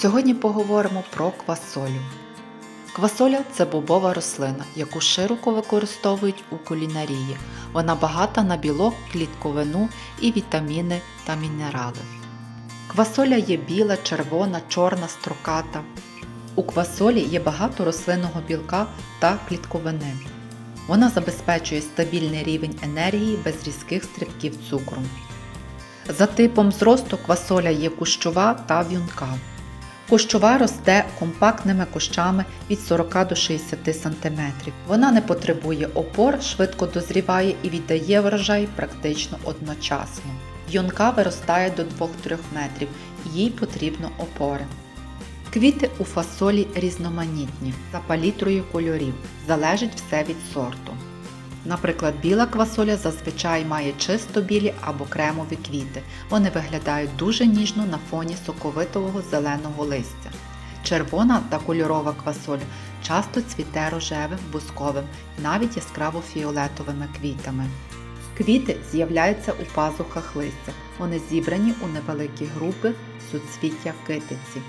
Сьогодні поговоримо про квасолю. Квасоля – це бобова рослина, яку широко використовують у кулінарії. Вона багата на білок, клітковину і вітаміни та мінерали. Квасоля є біла, червона, чорна, строката. У квасолі є багато рослинного білка та клітковини. Вона забезпечує стабільний рівень енергії без різких стрибків цукру. За типом зросту квасоля є кущова та в'юнка. Кущова росте компактними кущами від 40 до 60 см. Вона не потребує опор, швидко дозріває і віддає врожай практично одночасно. В'юнка виростає до 2-3 метрів, їй потрібно опори. Квіти у фасолі різноманітні, за палітрою кольорів, залежить все від сорту. Наприклад, біла квасоля зазвичай має чисто білі або кремові квіти. Вони виглядають дуже ніжно на фоні соковитого зеленого листя. Червона та кольорова квасоля часто цвіте рожевим, бусковим, навіть яскраво-фіолетовими квітами. Квіти з'являються у пазухах листя. Вони зібрані у невеликі групи суцвіття китиці.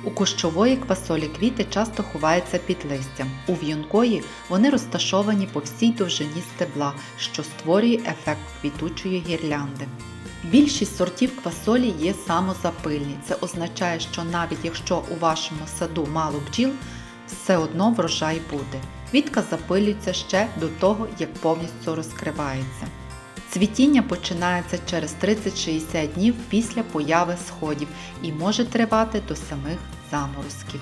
У кущової квасолі квіти часто ховаються під листям. У в'юнкої вони розташовані по всій довжині стебла, що створює ефект квітучої гірлянди. Більшість сортів квасолі є самозапильні. Це означає, що навіть якщо у вашому саду мало бджіл, все одно врожай буде. Квітка запилюється ще до того, як повністю розкривається. Цвітіння починається через 30-60 днів після появи сходів і може тривати до самих заморозків.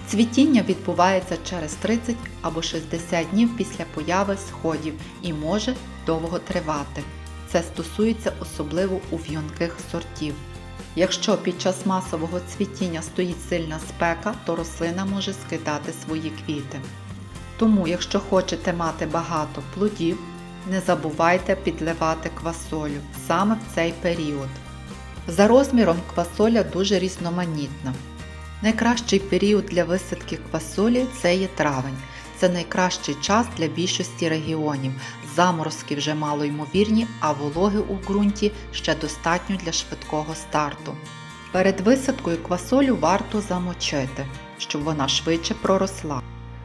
Цвітіння відбувається через 30 або 60 днів після появи сходів і може довго тривати. Це стосується особливо у в'юнких сортів. Якщо під час масового цвітіння стоїть сильна спека, то рослина може скидати свої квіти. Тому, якщо хочете мати багато плодів, не забувайте підливати квасолю саме в цей період. За розміром квасоля дуже різноманітна. Найкращий період для висадки квасолі – це є травень. Це найкращий час для більшості регіонів. Заморозки вже малоймовірні, а вологи у ґрунті ще достатньо для швидкого старту. Перед висадкою квасолю варто замочити, щоб вона швидше проросла.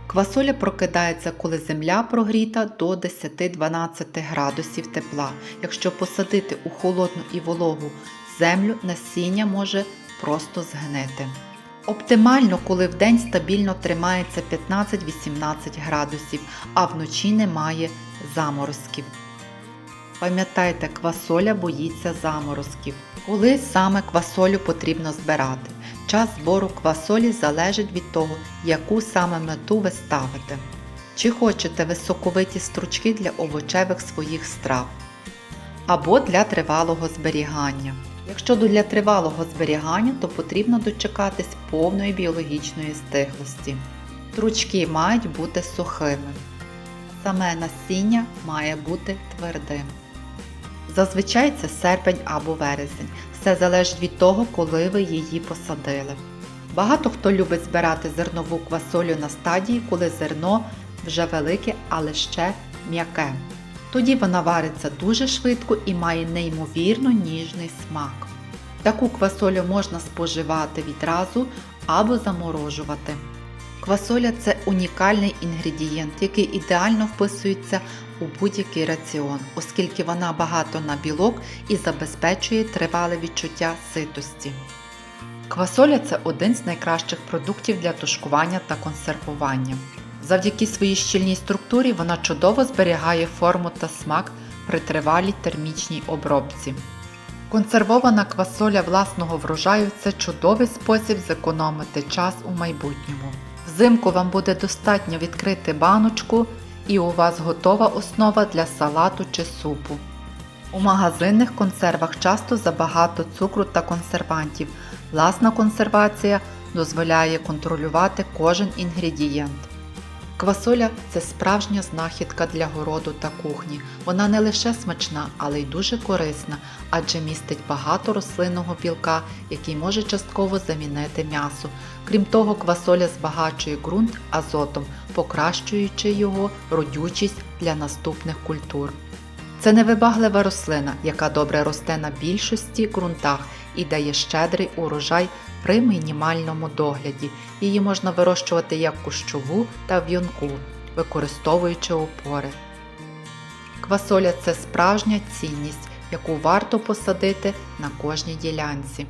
Квасоля прокидається, коли земля прогріта до 10-12 градусів тепла. Якщо посадити у холодну і вологу землю, насіння може просто згнити. Оптимально, коли вдень стабільно тримається 15-18 градусів, а вночі немає заморозків. Пам'ятайте, квасоля боїться заморозків. Коли саме квасолю потрібно збирати? Час збору квасолі залежить від того, яку саме мету ви ставите. Чи хочете ви соковиті стручки для овочевих своїх страв, або для тривалого зберігання. Якщо для тривалого зберігання, то потрібно дочекатись повної біологічної стиглості. Стручки мають бути сухими. Саме насіння має бути твердим. Зазвичай це серпень або вересень. Все залежить від того, коли ви її посадили. Багато хто любить збирати зернову квасолю на стадії, коли зерно вже велике, але ще м'яке. Тоді вона вариться дуже швидко і має неймовірно ніжний смак. Таку квасолю можна споживати відразу або заморожувати. Квасоля – це унікальний інгредієнт, який ідеально вписується у будь-який раціон, оскільки вона багата на білок і забезпечує тривале відчуття ситості. Квасоля – це один з найкращих продуктів для тушкування та консервування. Завдяки своїй щільній структурі вона чудово зберігає форму та смак при тривалій термічній обробці. Консервована квасоля власного врожаю – це чудовий спосіб зекономити час у майбутньому. Взимку вам буде достатньо відкрити баночку і у вас готова основа для салату чи супу. У магазинних консервах часто забагато цукру та консервантів. Власна консервація дозволяє контролювати кожен інгредієнт. Квасоля – це справжня знахідка для городу та кухні. Вона не лише смачна, але й дуже корисна, адже містить багато рослинного білка, який може частково замінити м'ясо. Крім того, квасоля збагачує ґрунт азотом, покращуючи його родючість для наступних культур. Це невибаглива рослина, яка добре росте на більшості ґрунтах і дає щедрий урожай при мінімальному догляді. Її можна вирощувати як кущову та в'юнку, використовуючи опори. Квасоля – це справжня цінність, яку варто посадити на кожній ділянці.